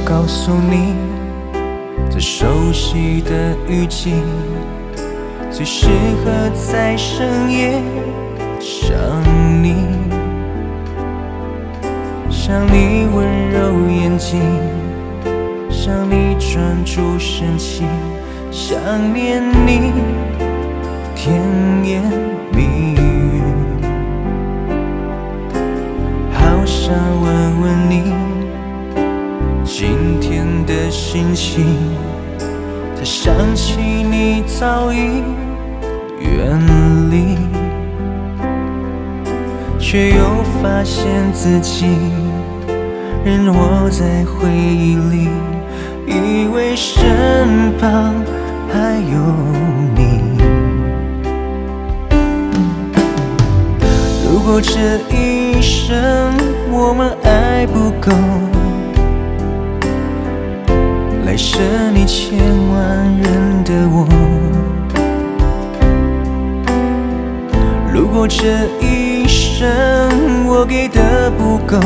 告诉你，这熟悉的语境最适合在深夜想你，想你温柔眼睛，想你专注神情，想念你甜言蜜语，好想问问你今天的心情，才想起你早已远离，却又发现自己仍活在回忆里，以为身旁还有你。如果这一生我们爱不够，来生你千万人的我。如果这一生我给的不够，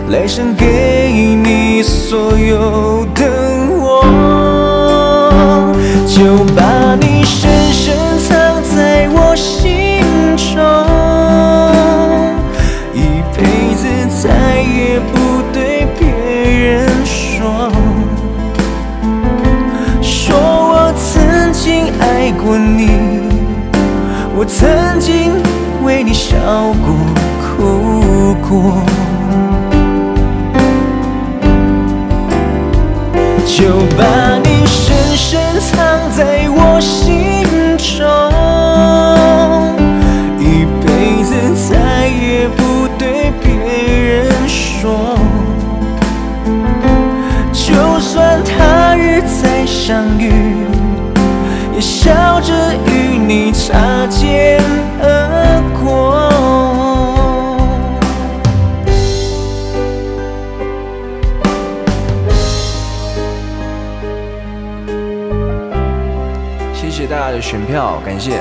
来生给你所有的我，就把你深深藏在我心中，一辈子再也不对别人说，说我曾经爱过你，我曾经为你笑过哭过，就把你深深藏在我心中，一辈子再也不对别人说，就算他日再相遇，也笑着与你擦肩而过。谢谢大家的选票，感谢。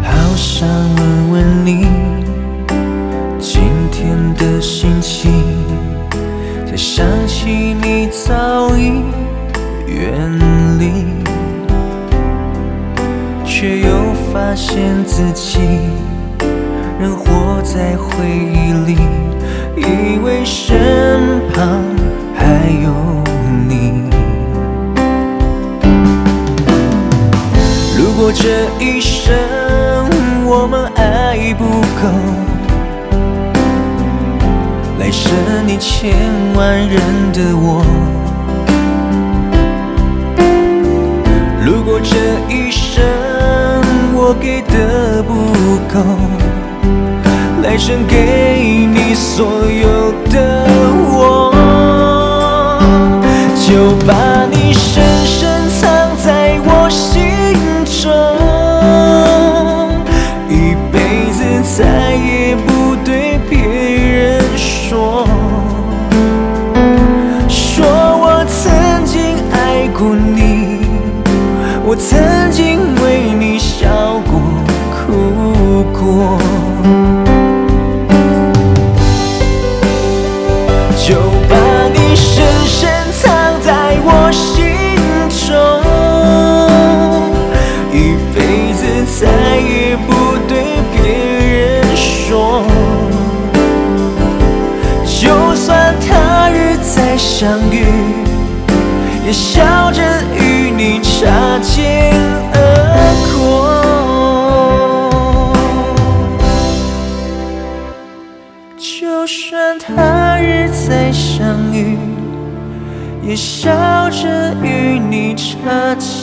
好想问问你今天的心情，才想起你早已远离，却又发现自己仍活在回忆里，以为身旁还有你。如果这一生我们爱不够，来生你千万人的我。如果这一生我给的不够，来生给你所有的我，就把你深深藏在我心中，一辈子再也不对别人说，说我曾经爱过你，我曾经为你笑过哭过，就把你深深藏在我心中，一辈子再也不对别人说，就算他日再相遇，也笑着与你擦肩而过。就算他日再相遇，也笑着与你擦肩